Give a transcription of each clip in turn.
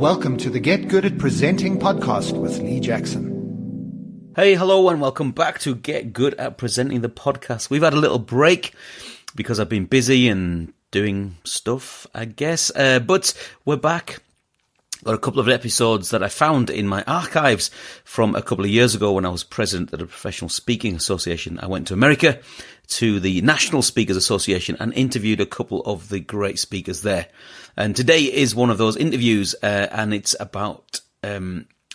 Welcome to the Get Good at Presenting podcast with Lee Jackson. Hey, hello, and welcome back to Get Good at Presenting the podcast. We've had a little break because I've been busy and doing stuff, I guess. But we're back. Got a couple of episodes that I found in my archives from a couple of years ago when I was president of the Professional Speaking Association. I went to America to the National Speakers Association and interviewed a couple of the great speakers there. And today is one of those interviews, and it's about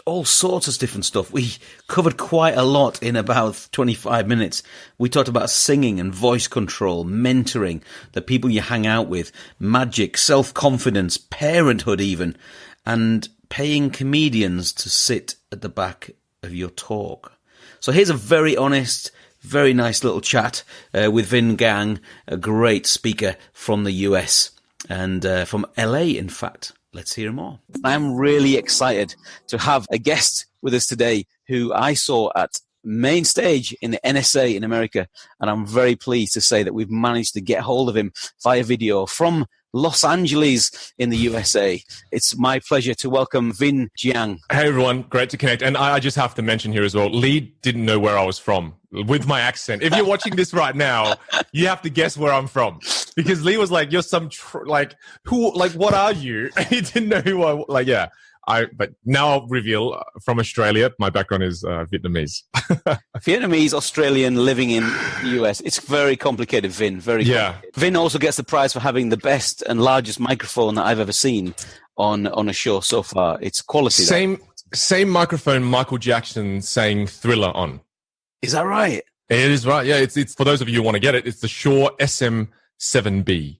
all sorts of different stuff. We covered quite a lot in about 25 minutes. We talked about singing and voice control, mentoring, the people you hang out with, magic, self-confidence, parenthood even, and paying comedians to sit at the back of your talk. So here's a very honest, very nice little chat with Vinh Giang, a great speaker from the US and from LA, in fact. Let's hear more. I'm really excited to have a guest with us today who I saw at main stage in the NSA in America, and I'm very pleased to say that we've managed to get hold of him via video from Los Angeles in the USA. It's my pleasure to welcome Vinh Giang. Hey everyone, great to connect. And I just have to mention here as well, Lee didn't know where I was from with my accent. If you're watching this right now, you have to guess where I'm from. Because Lee was like, you're some, what are you? He didn't know who but now I'll reveal from Australia. My background is Vietnamese. Vietnamese, Australian, living in the US. It's very complicated, Vinh. Very complicated. Vinh also gets the prize for having the best and largest microphone that I've ever seen on a show so far. It's quality. Same microphone Michael Jackson sang Thriller on. Is that right? It is right. Yeah, it's for those of you who want to get it. It's the Shure SM7B.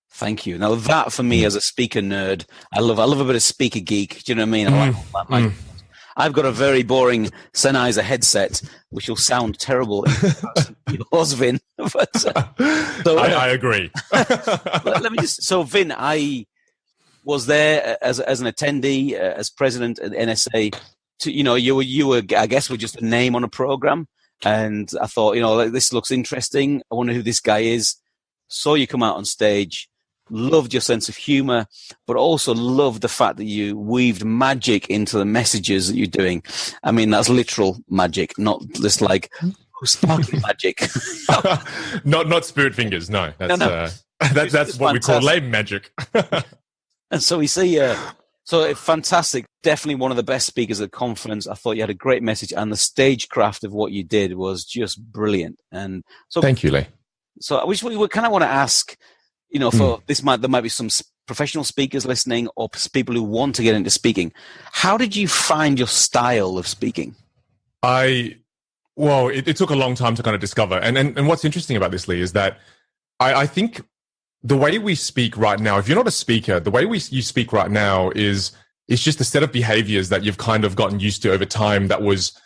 Thank you. Now that for me as a speaker nerd, I love a bit of speaker geek. Do you know what I mean? I like that. I've got a very boring Sennheiser headset, which will sound terrible in yours, Vinh. I agree. Let me just. So, Vinh, I was there as an attendee, as president at the NSA. You were, I guess, were just a name on a program, and I thought, this looks interesting. I wonder who this guy is. Saw you come out on stage. Loved your sense of humor, but also loved the fact that you weaved magic into the messages that you're doing. I mean, that's literal magic, not just like sparkling magic. Not spirit fingers, no. That's that's what we call lame magic. And so we see, fantastic. Definitely one of the best speakers at the conference. I thought you had a great message, and the stagecraft of what you did was just brilliant. And so, thank you, Lee. So I wish we would kind of want to ask, there might be some professional speakers listening or people who want to get into speaking. How did you find your style of speaking? It took a long time to kind of discover. And what's interesting about this, Lee, is that I think the way we speak right now, if you're not a speaker, the way you speak right now is just a set of behaviors that you've kind of gotten used to over time that was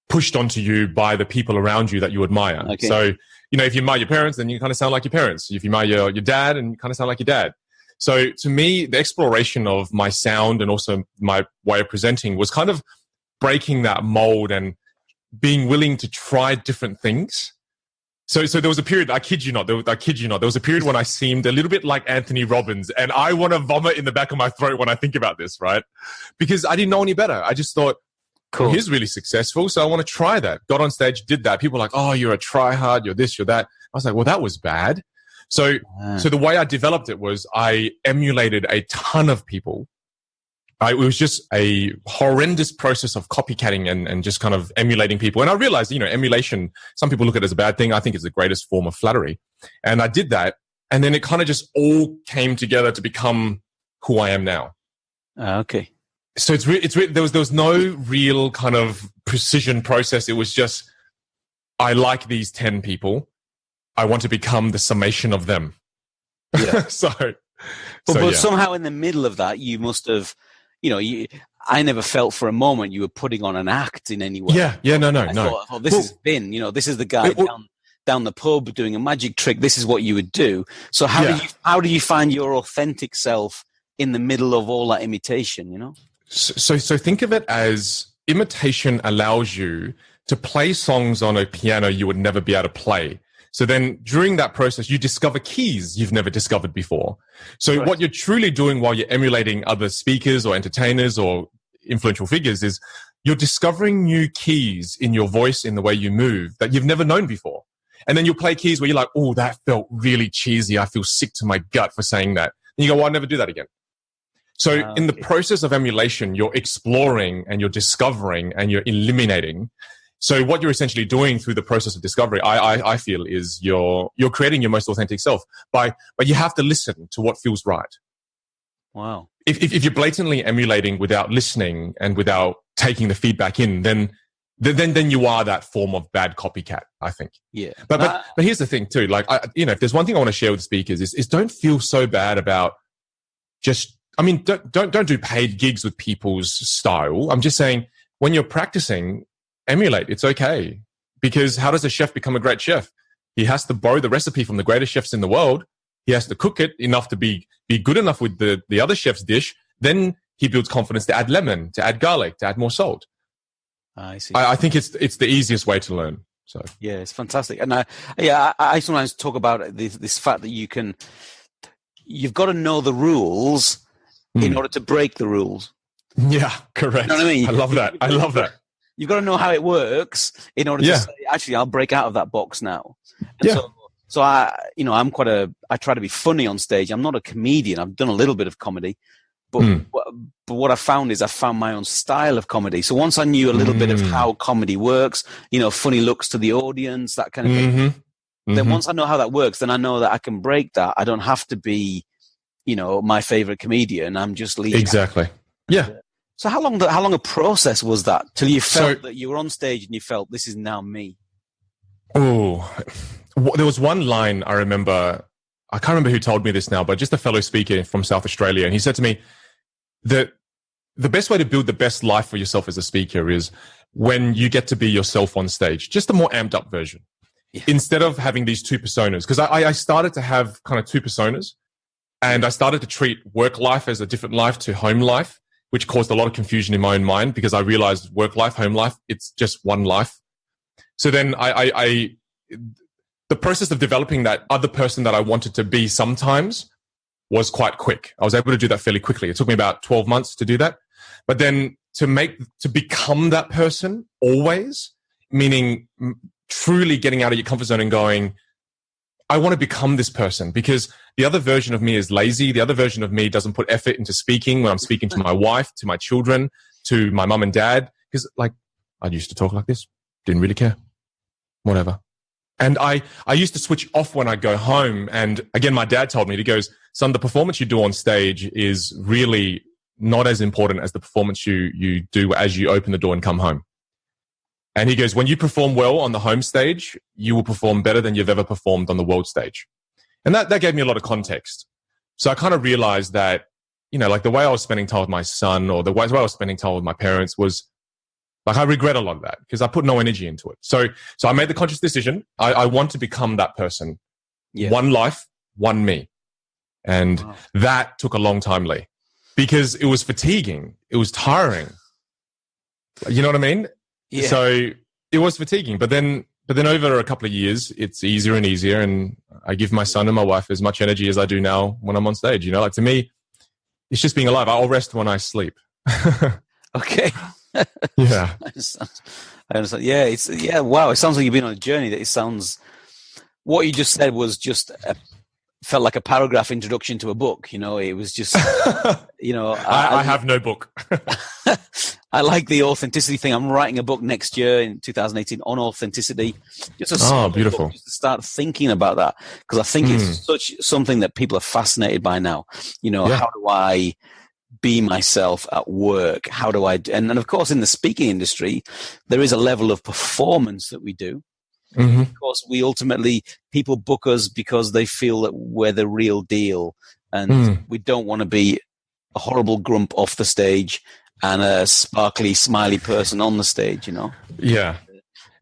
pushed onto you by the people around you that you admire. Okay. So, if you admire your parents, then you kind of sound like your parents. If you admire your dad, and you kind of sound like your dad. So to me, the exploration of my sound and also my way of presenting was kind of breaking that mold and being willing to try different things. So there was a period, I kid you not, there was a period when I seemed a little bit like Anthony Robbins, and I want to vomit in the back of my throat when I think about this, right? Because I didn't know any better. I just thought, cool. Well, he's really successful, so I want to try that. Got on stage, did that. People were like, oh, you're a try-hard, you're this, you're that. I was like, well, that was bad. So the way I developed it was I emulated a ton of people. It was just a horrendous process of copycatting and just kind of emulating people. And I realized, emulation, some people look at it as a bad thing. I think it's the greatest form of flattery. And I did that. And then it kind of just all came together to become who I am now. Okay. So there was no real kind of precision process. It was just, I like these 10 people. I want to become the summation of them. Yeah. But somehow in the middle of that, you must have, I never felt for a moment you were putting on an act in any way. Yeah, no. I thought this is Vinh, this is the guy down the pub doing a magic trick. This is what you would do. So how do you find your authentic self in the middle of all that imitation, So think of it as imitation allows you to play songs on a piano you would never be able to play. So then during that process, you discover keys you've never discovered before. So Right. what you're truly doing while you're emulating other speakers or entertainers or influential figures is you're discovering new keys in your voice, in the way you move that you've never known before. And then you'll play keys where you're like, oh, that felt really cheesy. I feel sick to my gut for saying that. And you go, well, I'll never do that again. So in the process of emulation, you're exploring and you're discovering and you're eliminating. So what you're essentially doing through the process of discovery, I feel, is you're creating your most authentic self but you have to listen to what feels right. Wow. If you're blatantly emulating without listening and without taking the feedback in, then you are that form of bad copycat, I think. Yeah. But here's the thing too. Like, if there's one thing I want to share with speakers is don't feel so bad about don't do paid gigs with people's style. I'm just saying, when you're practicing, emulate. It's okay. Because how does a chef become a great chef? He has to borrow the recipe from the greatest chefs in the world. He has to cook it enough to be good enough with the other chef's dish. Then he builds confidence to add lemon, to add garlic, to add more salt. I see. I think it's the easiest way to learn. So yeah, it's fantastic. And I sometimes talk about this fact that you've got to know the rules in order to break the rules. Yeah, correct. You know what I mean? I love that. I love that. You've got to know how it works in order to say, actually, I'll break out of that box now. And so I try to be funny on stage. I'm not a comedian. I've done a little bit of comedy, but what I found is I found my own style of comedy. So once I knew a little bit of how comedy works, funny looks to the audience, that kind of thing. Then once I know how that works, then I know that I can break that. I don't have to be, my favorite comedian. I'm just Lee. Exactly. Yeah. So how long a process was that till you felt that you were on stage and you felt, this is now me? Oh, there was one line I remember. I can't remember who told me this now, but just a fellow speaker from South Australia. And he said to me that the best way to build the best life for yourself as a speaker is when you get to be yourself on stage, just a more amped up version. Yeah. Instead of having these two personas. Because I started to have kind of two personas, and I started to treat work life as a different life to home life, which caused a lot of confusion in my own mind, because I realized work life, home life, it's just one life. So then the process of developing that other person that I wanted to be sometimes was quite quick. I was able to do that fairly quickly. It took me about 12 months to do that. But then to become that person always, meaning truly getting out of your comfort zone and going, I want to become this person, because the other version of me is lazy. The other version of me doesn't put effort into speaking when I'm speaking to my wife, to my children, to my mum and dad. Because I used to talk like this. Didn't really care. Whatever. And I used to switch off when I go home. And again, my dad told me, he goes, son, the performance you do on stage is really not as important as the performance you do as you open the door and come home. And he goes, when you perform well on the home stage, you will perform better than you've ever performed on the world stage. And that gave me a lot of context. So I kind of realized that, like the way I was spending time with my son, or the way I was spending time with my parents, was like, I regret a lot of that because I put no energy into it. So I made the conscious decision. I want to become that person. Yeah. One life, one me. And that took a long time, Lee, because it was fatiguing. It was tiring. You know what I mean? Yeah. So it was fatiguing, but then over a couple of years, it's easier and easier. And I give my son and my wife as much energy as I do now when I'm on stage. Like, to me, it's just being alive. I'll rest when I sleep. Okay. Yeah. I understand. Yeah. Wow. It sounds like you've been on a journey. That it sounds, what you just said was just felt like a paragraph introduction to a book. It was just, I have no book. I like the authenticity thing. I'm writing a book next year in 2018 on authenticity. Just beautiful. Just to start thinking about that, because I think it's something that people are fascinated by now. How do I be myself at work? How do I, and of course in the speaking industry, there is a level of performance that we do. Mm-hmm. Of course, people book us because they feel that we're the real deal, and we don't want to be a horrible grump off the stage and a sparkly, smiley person on the stage. Yeah.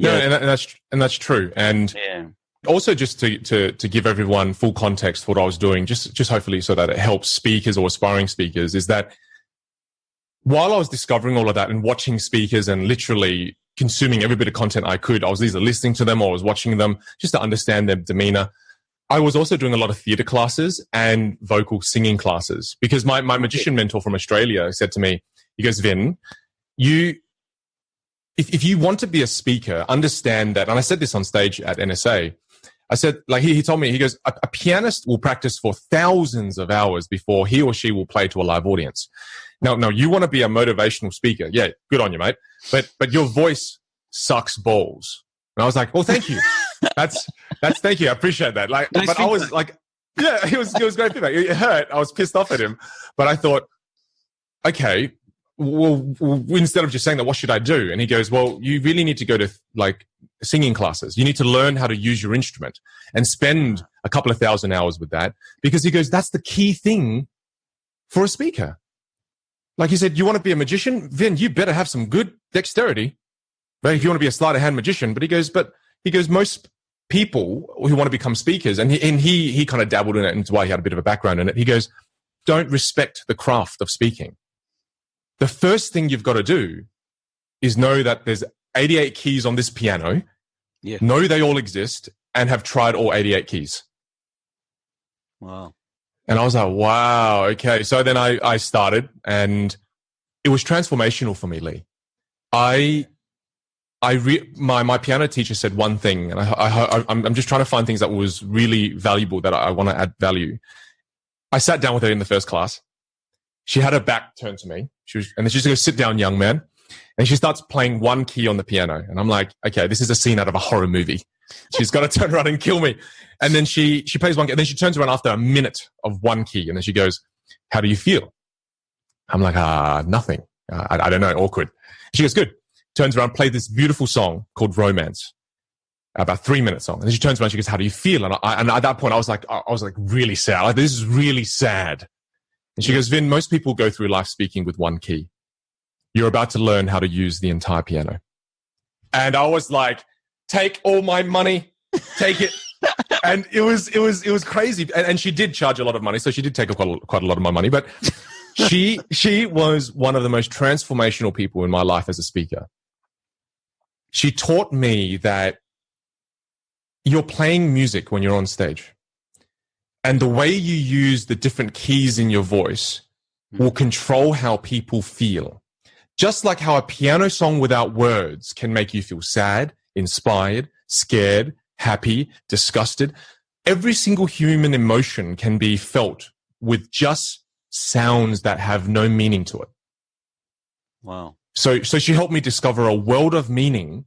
No, and that's true. And also, just to give everyone full context for what I was doing, just hopefully so that it helps speakers or aspiring speakers, is that while I was discovering all of that and watching speakers and literally consuming every bit of content I could. I was either listening to them or I was watching them just to understand their demeanor. I was also doing a lot of theater classes and vocal singing classes because my magician mentor from Australia said to me, he goes, Vin, if you want to be a speaker, understand that, and I said this on stage at NSA, I said, like he told me, he goes, a pianist will practice for thousands of hours before he or she will play to a live audience. Now you want to be a motivational speaker. Yeah, good on you, mate. But your voice sucks balls. And I was like, well, thank you. That's thank you. I appreciate that. Like, nice but feedback. I was like, yeah, it was great feedback. It hurt. I was pissed off at him, but I thought, okay, well, instead of just saying that, what should I do? And he goes, well, you really need to go to like singing classes. You need to learn how to use your instrument and spend a couple of thousand hours with that, because he goes, that's the key thing for a speaker. Like he said, you want to be a magician? Vin, you better have some good dexterity. Right? If you want to be a sleight of hand magician. But he goes, most people who want to become speakers, and he kind of dabbled in it, and that's why he had a bit of a background in it. He goes, don't respect the craft of speaking. The first thing you've got to do is know that there's 88 keys on this piano. Yeah. Know they all exist and have tried all 88 keys. Wow. And I was like, wow, okay. So then I started, and it was transformational for me, Lee. My piano teacher said one thing, and I'm just trying to find things that was really valuable that I want to add value. I sat down with her in the first class. She had her back turned to me. And then she just goes, sit down, young man. And she starts playing one key on the piano. And I'm like, okay, this is a scene out of a horror movie. She's got to turn around and kill me. And then she plays one key. And then she turns around after a minute of one key. And then she goes, how do you feel? I'm like, nothing. I don't know, awkward. She goes, good. Turns around, played this beautiful song called Romance. About 3 minute song. And then she turns around, she goes, how do you feel? And at that point, I was like really sad. Like, this is really sad. And she goes, Vin, most people go through life speaking with one key. You're about to learn how to use the entire piano. And I was like, take all my money, take it. And it was crazy. And she did charge a lot of money. So she did take quite a lot of my money. But she was one of the most transformational people in my life as a speaker. She taught me that you're playing music when you're on stage. And the way you use the different keys in your voice will control how people feel. Just like how a piano song without words can make you feel sad, inspired, scared, happy, disgusted. Every single human emotion can be felt with just sounds that have no meaning to it. Wow. So she helped me discover a world of meaning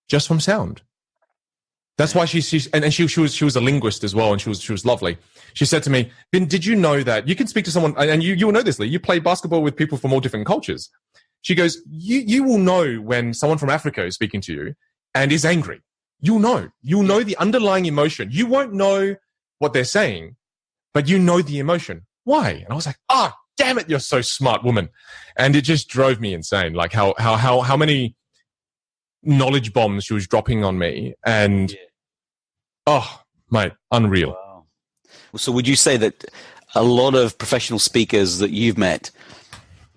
just from sound. That's why she was a linguist as well, and she was lovely. She said to me, Vin, did you know that you can speak to someone, and you will know this, Lee, you play basketball with people from all different cultures. She goes, you will know when someone from Africa is speaking to you and is angry. You'll know the underlying emotion. You won't know what they're saying, but you know the emotion. Why? And I was like, damn it, you're so smart, woman. And it just drove me insane. Like how many knowledge bombs she was dropping on me. And oh, mate, unreal. Wow. So would you say that a lot of professional speakers that you've met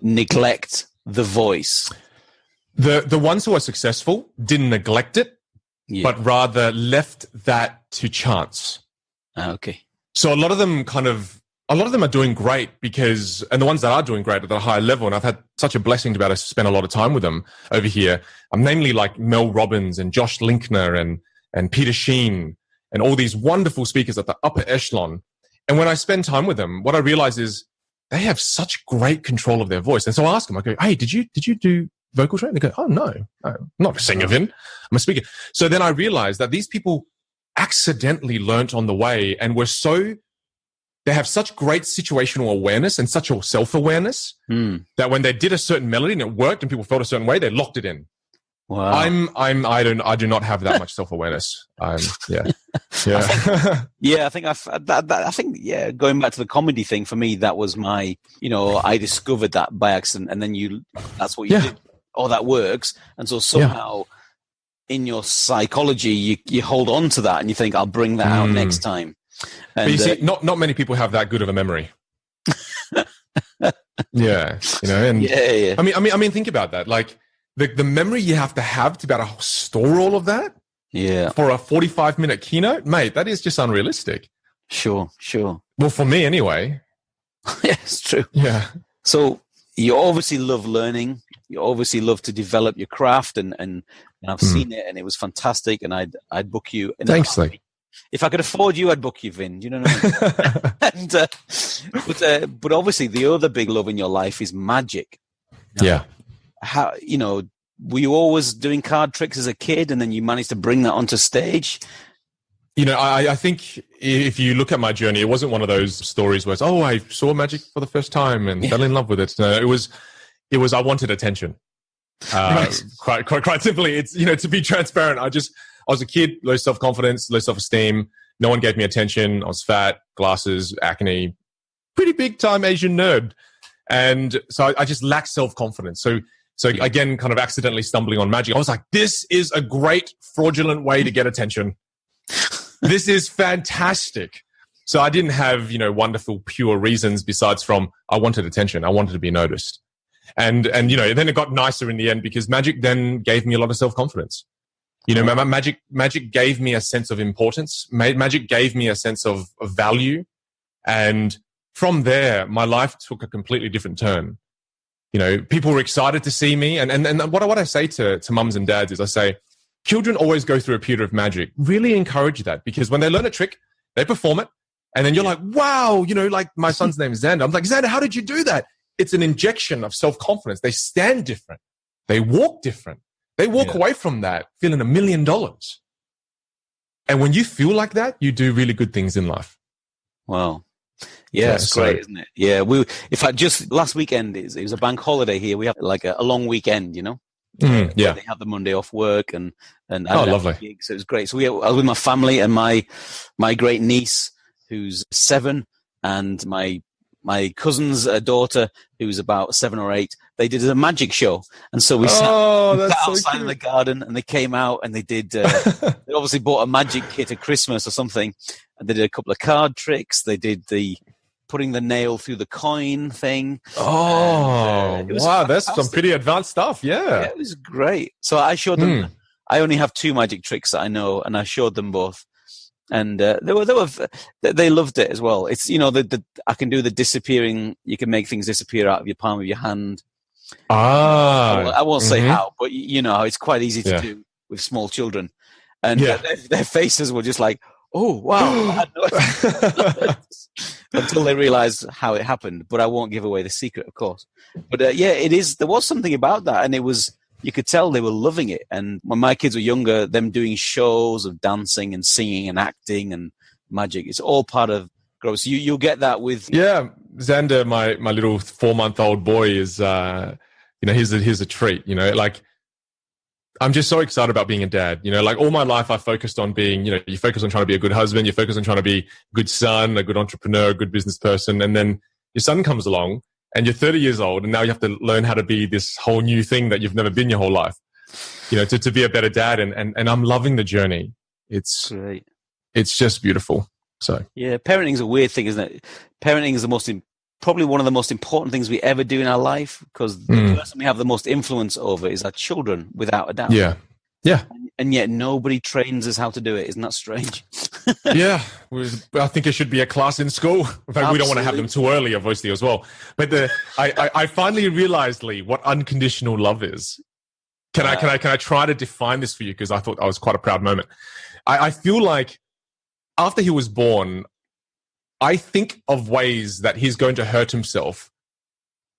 neglect the voice? The ones who are successful didn't neglect it, but rather left that to chance. Okay. So a lot of them are doing great and the ones that are doing great at a higher level, and I've had such a blessing to be able to spend a lot of time with them over here. Namely like Mel Robbins and Josh Linkner and Peter Sheen and all these wonderful speakers at the upper echelon. And when I spend time with them, what I realize is they have such great control of their voice. And so I ask them, I go, hey, did you do vocal training? They go, oh, no, I'm not a singer, Vin. I'm a speaker. So then I realized that these people accidentally learnt on the way and they have such great situational awareness and such a self-awareness that when they did a certain melody and it worked and people felt a certain way, they locked it in. Wow. I do not have that much self-awareness. I think going back to the comedy thing, for me, that was my, I discovered that by accident, and then that's what you did. Oh, that works. And so somehow in your psychology, you hold on to that and you think, I'll bring that out next time. And, but you see, not many people have that good of a memory. I mean, think about that. Like, the memory you have to be able to store all of that for a 45-minute keynote, mate, that is just unrealistic. Sure. Well, for me anyway. Yeah, it's true. Yeah. So you obviously love learning. You obviously love to develop your craft, and I've seen it, and it was fantastic. And I'd book you. Thanks, Lee. If I could afford you, I'd book you, Vin. You know what I mean? But obviously, the other big love in your life is magic. Yeah. How, were you always doing card tricks as a kid, and then you managed to bring that onto stage? I think if you look at my journey, it wasn't one of those stories where it's, I saw magic for the first time and fell in love with it. No, it was I wanted attention. Right. Quite simply, it's, to be transparent, I was a kid, low self-confidence, low self-esteem. No one gave me attention. I was fat, glasses, acne, pretty big time Asian nerd. And so I just lacked self-confidence. So again, kind of accidentally stumbling on magic, I was like, this is a great fraudulent way to get attention. This is fantastic. So I didn't have, wonderful, pure reasons besides from I wanted attention. I wanted to be noticed. And then it got nicer in the end because magic then gave me a lot of self-confidence. Magic gave me a sense of importance. Magic gave me a sense of value. And from there, my life took a completely different turn. People were excited to see me. And what I say to mums and dads is I say, children always go through a period of magic. Really encourage that because when they learn a trick, they perform it. And then you're like, wow, like my son's name is Xander. I'm like, Xander, how did you do that? It's an injection of self-confidence. They stand different. They walk different. They walk away from that feeling $1 million. And when you feel like that, you do really good things in life. Wow. Yeah, it's great, isn't it? Yeah. Just last weekend, it was a bank holiday here. We have like a long weekend, Yeah. They have the Monday off work and lovely. Gig, so it was great. So I was with my family and my great niece who's 7 and my cousin's daughter who's about 7 or 8. They did a magic show, and so we sat outside in the garden, and they came out and they did. They obviously bought a magic kit at Christmas or something, and they did a couple of card tricks. They did the putting the nail through the coin thing. Oh, wow. Fantastic. That's some pretty advanced stuff. Yeah. It was great. So I showed them, I only have 2 magic tricks that I know, and I showed them both. And they loved it as well. It's, I can do the disappearing, you can make things disappear out of your palm of your hand. I won't say how, but it's quite easy to do with small children. And their faces were just like, oh, wow. I had no idea. Until they realized how it happened. But I won't give away the secret, of course. But there was something about that. And you could tell they were loving it. And when my kids were younger, them doing shows of dancing and singing and acting and magic, it's all part of growth. So you'll get that with... Yeah, Xander, my little 4-month-old boy is, here's a treat, I'm just so excited about being a dad. All my life I focused on being, you focus on trying to be a good husband, you focus on trying to be a good son, a good entrepreneur, a good business person. And then your son comes along and you're 30 years old and now you have to learn how to be this whole new thing that you've never been your whole life, to be a better dad. And I'm loving the journey. It's great. It's just beautiful. So yeah, parenting is a weird thing, isn't it? Parenting is probably one of the most important things we ever do in our life because the person we have the most influence over is our children, without a doubt. Yeah. And yet nobody trains us how to do it. Isn't that strange? Yeah. I think it should be a class in school. In fact, Absolutely. We don't want to have them too early, obviously, as well. But I finally realized, Lee, what unconditional love is. Can I try to define this for you? Because I thought I was quite a proud moment. I feel like after he was born, I think of ways that he's going to hurt himself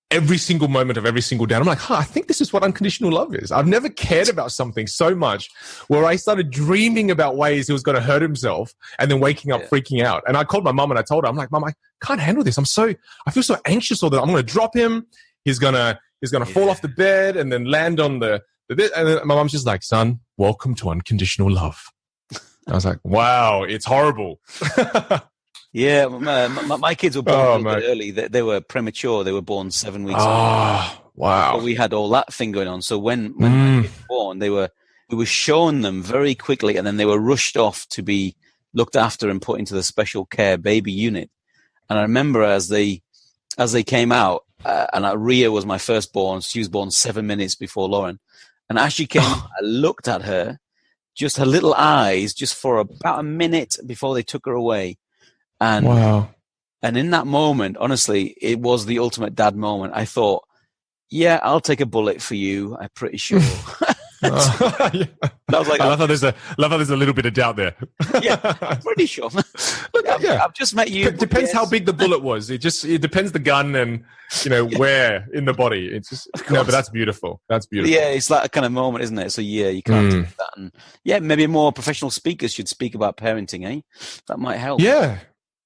every single moment of every single day. And I'm like, I think this is what unconditional love is. I've never cared about something so much where I started dreaming about ways he was going to hurt himself and then waking up freaking out. And I called my mom and I told her, I'm like, Mom, I can't handle this. I feel so anxious all that I'm going to drop him. He's going to fall off the bed and then land on the bed. And then my mom's just like, son, welcome to unconditional love. I was like, wow, it's horrible. Yeah, my kids were born a little bit early. They were premature. They were born 7 weeks old. Wow. So we had all that thing going on. So when my kids were born, we were showing them very quickly, and then they were rushed off to be looked after and put into the special care baby unit. And I remember as they came out, and Ria was my firstborn. She was born 7 minutes before Lauren. And as she came, I looked at her, just her little eyes, just for about a minute before they took her away. And Wow. And in that moment, honestly, it was the ultimate dad moment. I thought, yeah, I'll take a bullet for you. I'm pretty sure. Yeah. I was like, I love how there's a little bit of doubt there. Yeah, I'm pretty sure. Look, I've just met you. It depends how big the bullet was. It depends the gun and where in the body. It's just but that's beautiful. That's beautiful. Yeah, it's that kind of moment, isn't it? So yeah, you can't do that. And yeah, maybe more professional speakers should speak about parenting, eh? That might help. Yeah.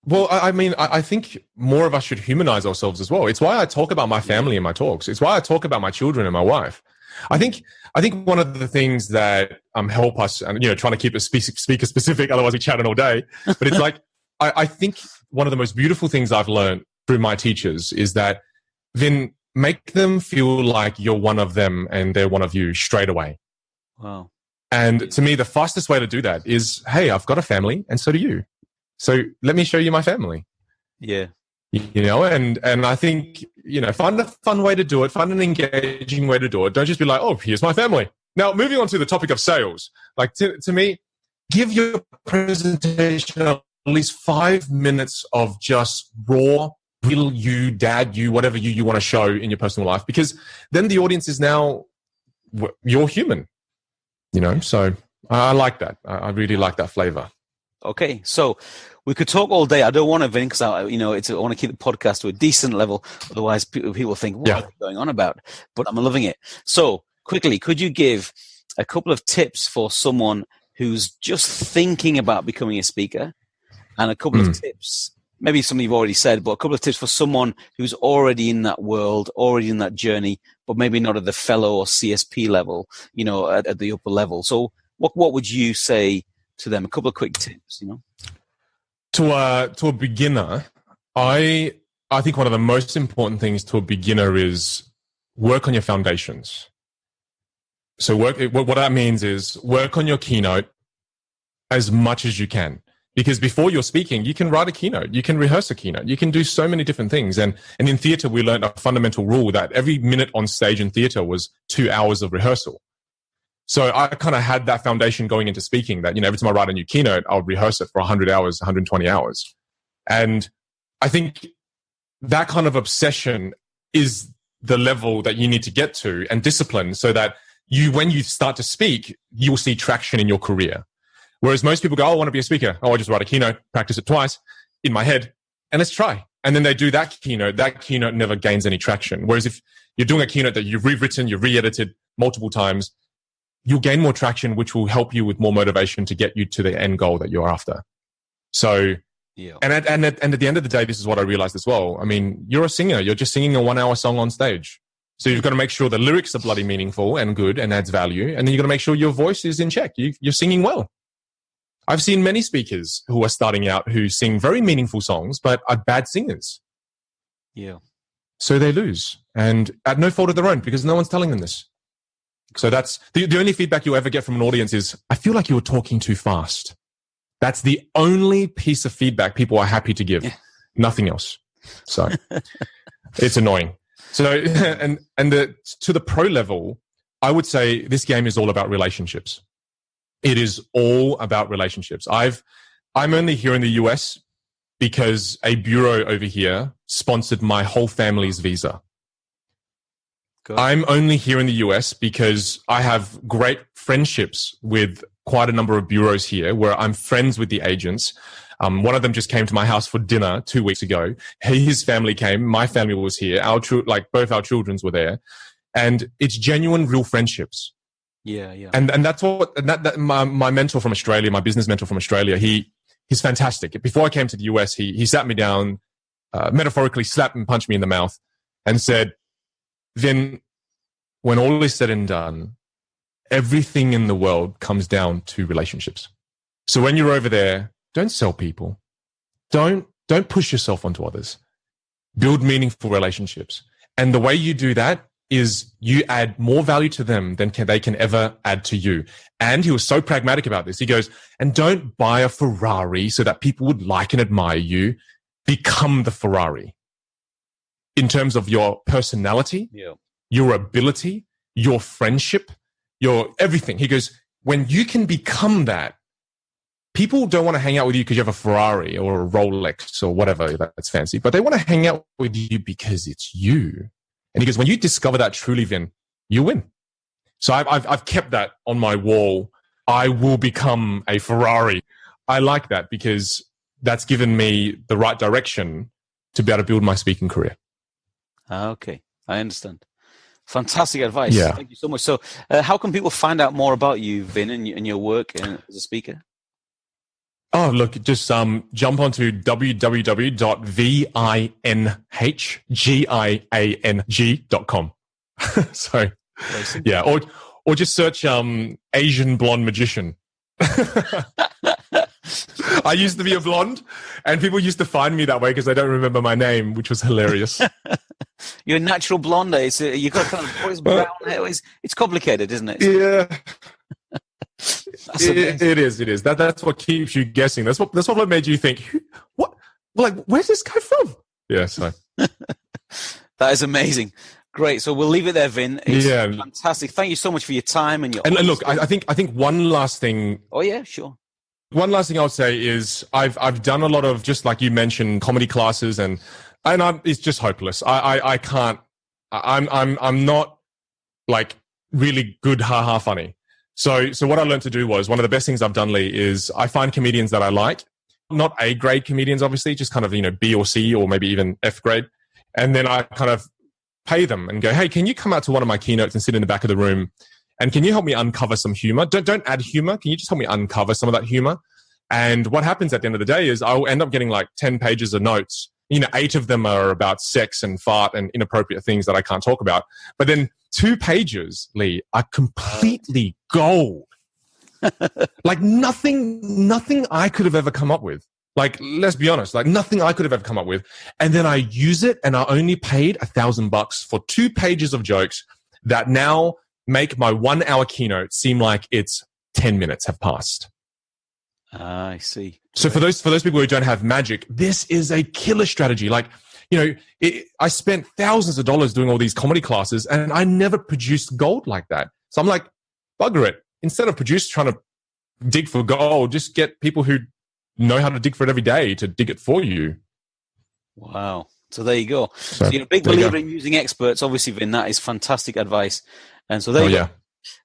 Well, I mean, I think more of us should humanize ourselves as well. It's why I talk about my family in my talks. It's why I talk about my children and my wife. I think one of the things that help us, and trying to keep it speaker specific, otherwise we chatting all day. But it's like I think one of the most beautiful things I've learned through my teachers is that then make them feel like you're one of them and they're one of you straight away. Wow. And to me, the fastest way to do that is, hey, I've got a family, and so do you. So let me show you my family. Yeah. And I think, find a fun way to do it, find an engaging way to do it. Don't just be like, oh, here's my family. Now, moving on to the topic of sales, like to me, give your presentation at least 5 minutes of just raw, real you, dad you, whatever you want to show in your personal life, because then the audience is now, you're human, so I like that. I really like that flavor. Okay, so we could talk all day. I don't want to, Vin, because I want to keep the podcast to a decent level. Otherwise, people think, what are you going on about? But I'm loving it. So quickly, could you give a couple of tips for someone who's just thinking about becoming a speaker, and a couple of tips, maybe something you've already said, but a couple of tips for someone who's already in that world, already in that journey, but maybe not at the fellow or CSP level, at the upper level. So what would you say to them? A couple of quick tips, To a beginner, I think one of the most important things to a beginner is work on your foundations. So what that means is work on your keynote as much as you can. Because before you're speaking, you can write a keynote, you can rehearse a keynote, you can do so many different things. And in theater, we learned a fundamental rule that every minute on stage in theater was 2 hours of rehearsal. So I kind of had that foundation going into speaking that, every time I write a new keynote, I'll rehearse it for 100 hours, 120 hours. And I think that kind of obsession is the level that you need to get to, and discipline, so that when you start to speak, you will see traction in your career. Whereas most people go, oh, I want to be a speaker. Oh, I'll just write a keynote, practice it twice in my head, and let's try. And then they do that keynote never gains any traction. Whereas if you're doing a keynote that you've rewritten, you've re-edited multiple times, you'll gain more traction, which will help you with more motivation to get you to the end goal that you're after. So, and at the end of the day, this is what I realized as well. I mean, you're a singer. You're just singing a 1 hour song on stage. So you've got to make sure the lyrics are bloody meaningful and good and adds value. And then you've got to make sure your voice is in check. You're singing well. I've seen many speakers who are starting out who sing very meaningful songs, but are bad singers. Yeah. So they lose, and at no fault of their own, because no one's telling them this. So that's the only feedback you ever get from an audience is, I feel like you were talking too fast. That's the only piece of feedback people are happy to give. Nothing else. So it's annoying. So, and to the pro level, I would say this game is all about relationships. It is all about relationships. I'm only here in the US because a bureau over here sponsored my whole family's visa. I'm only here in the US because I have great friendships with quite a number of bureaus here where I'm friends with the agents. One of them just came to my house for dinner 2 weeks ago. His family came. My family was here. Both our children's were there. And it's genuine, real friendships. Yeah, yeah. And that's what, my mentor from Australia, my business mentor from Australia, he's fantastic. Before I came to the US, he sat me down, metaphorically slapped and punched me in the mouth and said, Vin, when all is said and done, everything in the world comes down to relationships. So when you're over there, don't sell people. Don't push yourself onto others. Build meaningful relationships. And the way you do that is you add more value to them than they can ever add to you. And he was so pragmatic about this. He goes, and don't buy a Ferrari so that people would like and admire you. Become the Ferrari. in terms of your personality, Yeah. your ability, your friendship, your everything. He goes, when you can become that, people don't want to hang out with you because you have a Ferrari or a Rolex or whatever that's fancy, but they want to hang out with you because it's you. And he goes, when you discover that truly, Vin, you win. So I've kept that on my wall. I will become a Ferrari. I like that because that's given me the right direction to be able to build my speaking career. Okay, I understand. Fantastic advice. Yeah. Thank you so much. So how can people find out more about you, Vin, and your work as a speaker? Oh, look, just jump onto www.vinhgiang.com. So, yeah, or just search Asian blonde magician. I used to be a blonde, and people used to find me that way because they don't remember my name, which was hilarious. You're a natural blonde. You've got kind of voice brown hair. It's complicated, isn't it? Yeah. It is. That's what keeps you guessing. That's what made you think, what? Like, where's this guy from? Yeah, so. That is amazing. Great. So we'll leave it there, Vin. It's fantastic. Thank you so much for your time and your. And look, I think one last thing. Oh yeah, sure. One last thing I would say is I've done a lot of, just like you mentioned, comedy classes, and it's just hopeless. I can't. I'm not like really good funny. So what I learned to do was, one of the best things I've done, Lee, is I find comedians that I like, not A grade comedians, obviously, just kind of, B or C or maybe even F grade. And then I kind of pay them and go, hey, can you come out to one of my keynotes and sit in the back of the room? And can you help me uncover some humor? Don't add humor. Can you just help me uncover some of that humor? And what happens at the end of the day is I'll end up getting like 10 pages of notes. 8 of them are about sex and fart and inappropriate things that I can't talk about. But then 2 pages, Lee, are completely gold. Like nothing I could have ever come up with. Like, let's be honest, like nothing I could have ever come up with. And then I use it, and I only paid $1,000 for 2 pages of jokes that now make my 1-hour keynote seem like it's 10 minutes have passed. I see. So for those people who don't have magic, this is a killer strategy. Like, I spent thousands of dollars doing all these comedy classes, and I never produced gold like that. So I'm like, bugger it. Instead of trying to dig for gold, just get people who know how to dig for it every day to dig it for you. Wow. So there you go. So you're a big believer in using experts. Obviously, Vin, that is fantastic advice. And so there you go. Yeah.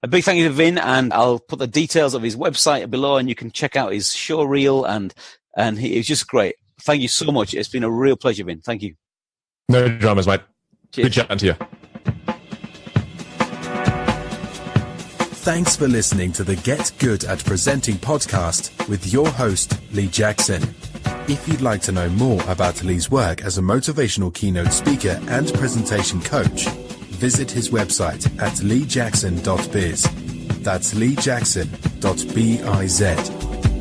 A big thank you to Vin, and I'll put the details of his website below, and you can check out his show reel, and he's just great. Thank you so much. It's been a real pleasure, Vin. Thank you. No dramas, mate. Cheers. Good chatting to you. Thanks for listening to the Get Good at Presenting podcast with your host, Lee Jackson. If you'd like to know more about Lee's work as a motivational keynote speaker and presentation coach, visit his website at leejackson.biz. That's leejackson.biz.